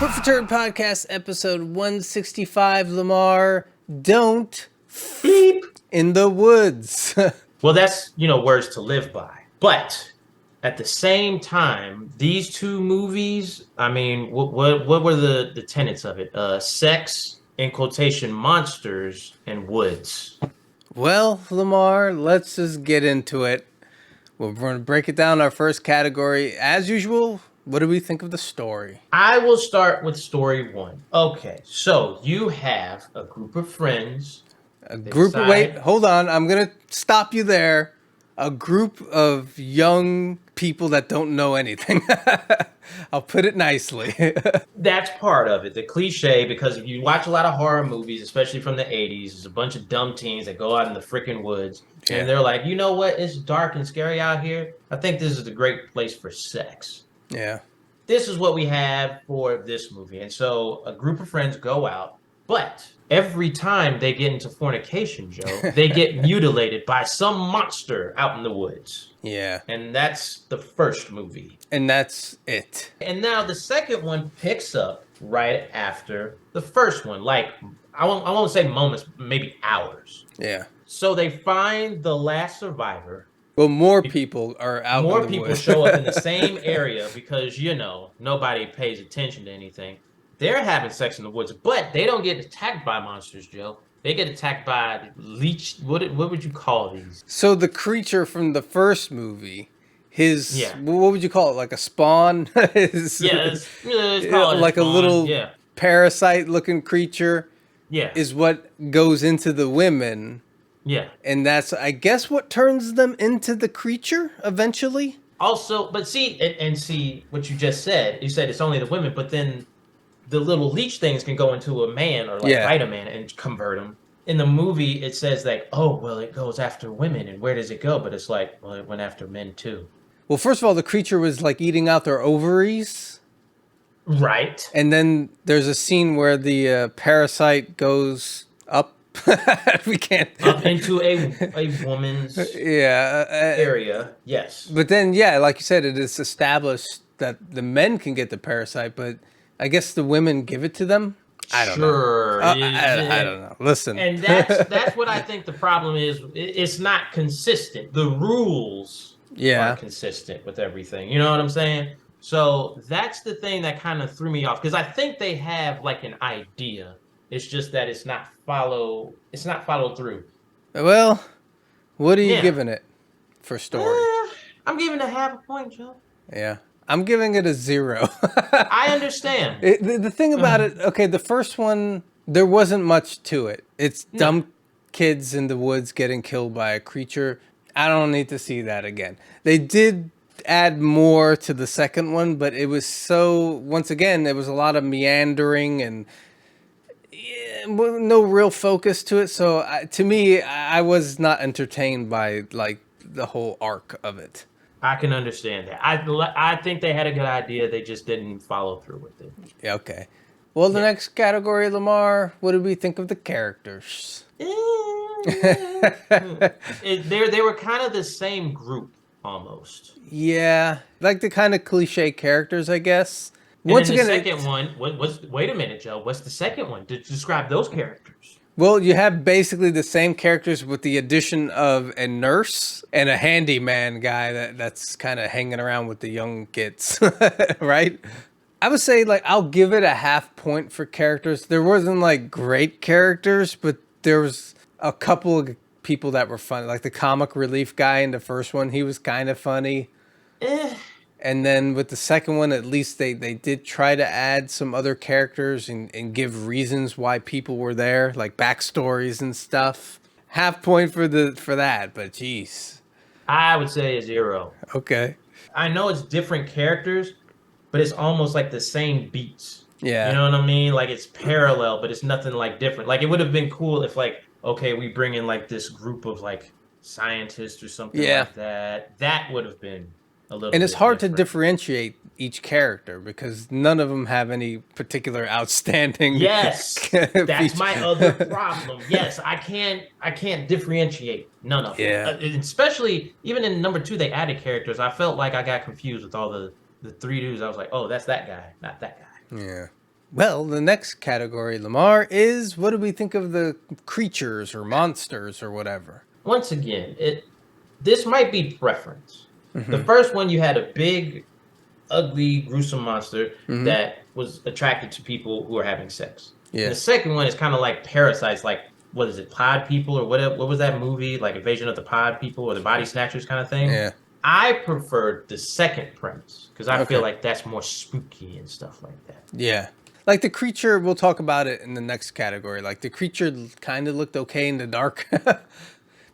Turd Podcast, episode 165. Lamar, don't bleep in the woods. Well, that's, words to live by. But at the same time, these two movies, I mean, what were the tenets of it? Sex, in quotation, monsters, and woods. Well, Lamar, let's just get into it. We're going to break it down. Our first category, as usual, what do we think of the story? I will start with story one. Okay, so you have a group of friends. Wait, hold on. I'm going to stop you there. A group of young people that don't know anything. I'll put it nicely. That's part of it, the cliche, because if you watch a lot of horror movies, especially from the 80s, there's a bunch of dumb teens that go out in the freaking woods, and they're like, you know what, it's dark and scary out here. I think this is a great place for sex. Yeah. This is what we have for this movie. And so a group of friends go out, but every time they get into fornication, Joe, they get mutilated by some monster out in the woods. Yeah. And that's the first movie. And that's it. And now the second one picks up right after the first one. Like, I won't say moments, maybe hours. Yeah. So they find the last survivor. Well, more people are out. More people show up in the same area because, nobody pays attention to anything. They're having sex in the woods, but they don't get attacked by monsters, Joe. They get attacked by leech. What would you call these? So the creature from the first movie, what would you call it? Like a spawn? It's like a little parasite-looking creature. Yeah, is what goes into the women. Yeah. And that's, I guess, what turns them into the creature eventually. Also, but see what you just said. You said it's only the women, but then the little leech things can go into a man or bite a man and convert him. In the movie, it says like, oh, well, it goes after women. And where does it go? But it's like, well, it went after men too. Well, first of all, the creature was like eating out their ovaries. Right. And then there's a scene where the parasite goes up. We can't up into a woman's area. Yes. But then, like you said, it is established that the men can get the parasite, but I guess the women give it to them. I don't know. I don't know. Listen, and that's what I think the problem is. It's not consistent. The rules aren't consistent with everything. You know what I'm saying? So that's the thing that kind of threw me off because I think they have like an idea. It's just that it's not followed through. Well, what are you giving it for story? I'm giving it half a point, Joe. Yeah. I'm giving it a 0. I understand. The thing about it, okay, the first one, there wasn't much to it. It's dumb kids in the woods getting killed by a creature. I don't need to see that again. They did add more to the second one, but it was once again, there was a lot of meandering and no real focus to it. So to me, I was not entertained by like the whole arc of it. I can understand that. I think they had a good idea. They just didn't follow through with it. Yeah, okay. Well, the next category, Lamar, what did we think of the characters? They were kind of the same group almost. Yeah, like the kind of cliche characters, I guess. Once again, the second one, wait a minute, Joe. What's the second one? To describe those characters. Well, you have basically the same characters with the addition of a nurse and a handyman guy that's kind of hanging around with the young kids, right? I would say, like, I'll give it a half point for characters. There wasn't, like, great characters, but there was a couple of people that were funny. Like the comic relief guy in the first one, he was kind of funny. And then with the second one, at least they did try to add some other characters and give reasons why people were there, like backstories and stuff. Half point for that, but geez. I would say a 0. Okay. I know it's different characters, but it's almost like the same beats. Yeah. You know what I mean? Like it's parallel, but it's nothing like different. Like it would have been cool if like, okay, we bring in like this group of like scientists or something like that. That would have been a little and it's hard different. to differentiate each character because none of them have any particular outstanding. Yes, that's my other problem. Yes, I can't differentiate none of them. Yeah, especially even in number 2, they added characters. I felt like I got confused with all the 3 dudes. I was like, oh, that's that guy, not that guy. Yeah. Well, the next category, Lamar, is what do we think of the creatures or monsters or whatever? Once again, this might be preference. The Mm-hmm. first one, you had a big, ugly, gruesome monster Mm-hmm. that was attracted to people who are having sex. And Yeah. the second one is kind of like parasites, like what is it, Pod People or whatever? What was that movie? Like Invasion of the Pod People or the Body Snatchers kind of thing. Yeah. I preferred the second premise because I feel Okay. like that's more spooky and stuff like that. Yeah. Like the creature, we'll talk about it in the next category. Like the creature kind of looked okay in the dark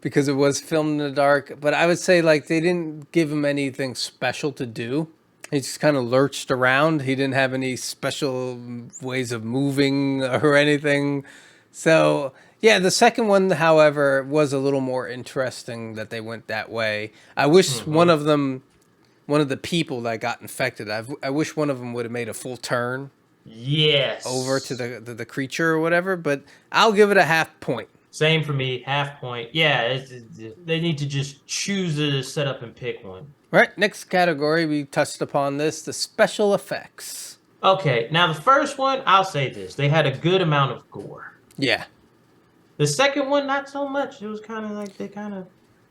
because it was filmed in the dark. But I would say like they didn't give him anything special to do. He just kind of lurched around. He didn't have any special ways of moving or anything. So yeah, the second one, however, was a little more interesting that they went that way. I wish Mm-hmm. one of the people that got infected, I wish one of them would have made a full turn over to Yes. the creature or whatever, but I'll give it a half point. Same for me, half point. Yeah, they need to just choose a setup and pick one. Right, next category, we touched upon this, the special effects. Okay, now the first one, I'll say this. They had a good amount of gore. Yeah, The second one, not so much. It was kind of like they kind of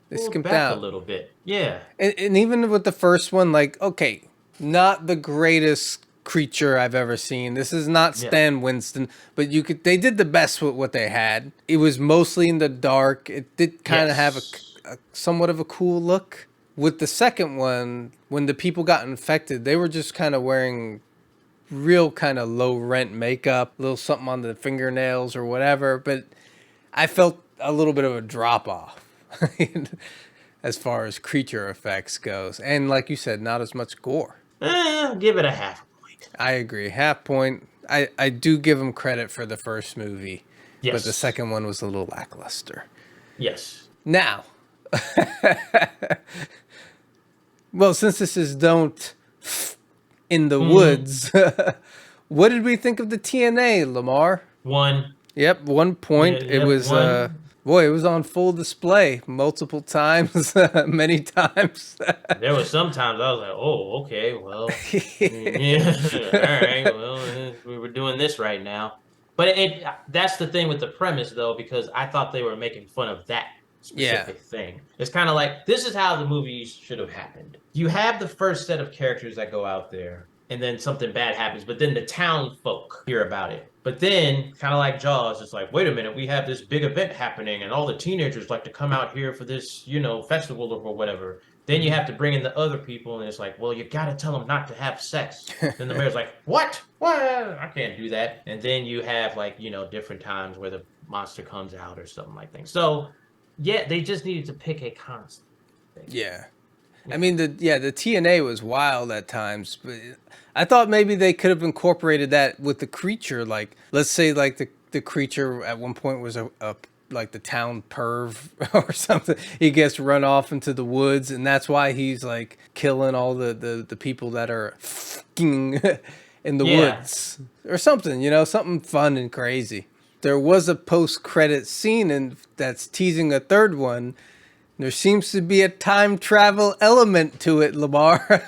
they pulled skimped back a out. little bit. Yeah. And even with the first one, like, okay, not the greatest creature I've ever seen. This is not Yeah. Stan Winston, but they did the best with what they had. It was mostly in the dark. It did kind of have Yes. a somewhat of a cool look. With the second one, when the people got infected, they were just kind of wearing real kind of low rent makeup, a little something on the fingernails or whatever. But I felt a little bit of a drop off as far as creature effects goes, and like you said, not as much gore. Give it a half a point. I agree, half point. I do give them credit for the first movie, but the Yes. second one was a little lackluster. Yes. Now, well, since this is don't in the Mm-hmm. woods, what did we think of the TNA, Lamar? One. Yep, 1 point. Yeah, It yep, was one. boy, it was on full display multiple times, many times. There was sometimes I was like, oh, okay, well, yeah, all right, well, we were doing this right now. But that's the thing with the premise though, because I thought they were making fun of that Yeah. specific thing. It's kind of like this is how the movie should have happened. You have the first set of characters that go out there, and then something bad happens, but then the town folk hear about it. But then, kind of like Jaws, it's like, wait a minute, we have this big event happening, and all the teenagers like to come out here for this, festival or whatever. Then you have to bring in the other people, and it's like, well, you got to tell them not to have sex. Then the mayor's like, what? What? I can't do that. And then you have like, different times where the monster comes out or something like that. So, yeah, they just needed to pick a constant thing. Yeah. I mean the TNA was wild at times, but I thought maybe they could have incorporated that with the creature. Like, let's say like the creature at one point was a like the town perv or something. He gets run off into the woods, and that's why he's like killing all the people that are fucking in the Yeah. woods or something. Something fun and crazy. There was a post-credit scene and that's teasing a third one. There seems to be a time travel element to it, Lamar.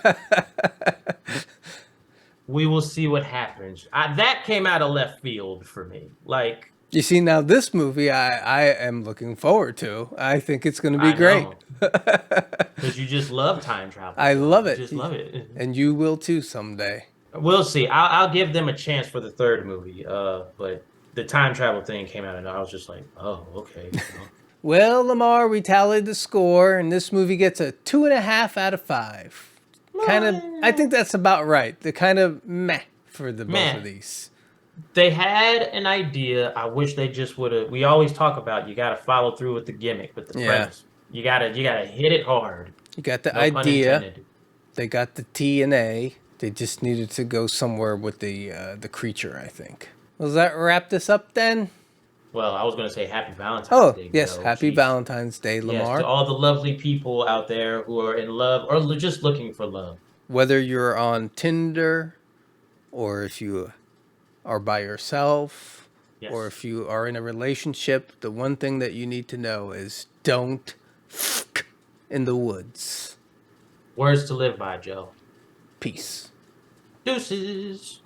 We will see what happens. That came out of left field for me. Like, You see, now this movie I am looking forward to. I think it's going to be I great. know. Because you just love time travel. I love You it. just love it. And you will too someday. We'll see. I'll give them a chance for the third movie. But the time travel thing came out, and I was just like, oh, okay. Well, Lamar, we tallied the score, and this movie gets a 2.5 out of 5. Kind of, I think that's about right. The kind of meh for the both of these. They had an idea. I wish they just would have. We always talk about you got to follow through with the gimmick, with the premise. You gotta hit it hard. You got the No pun idea. intended. They got the TNA. They just needed to go somewhere with the creature, I think. Well, does that wrap this up then? Well, I was going to say Happy Valentine's Day. Oh, yes. Joe. Happy Jeez. Valentine's Day, Lamar. Yes, to all the lovely people out there who are in love or just looking for love. Whether you're on Tinder or if you are by yourself or if you are in a relationship, the one thing that you need to know is don't f*** in the woods. Words to live by, Joe. Peace. Deuces.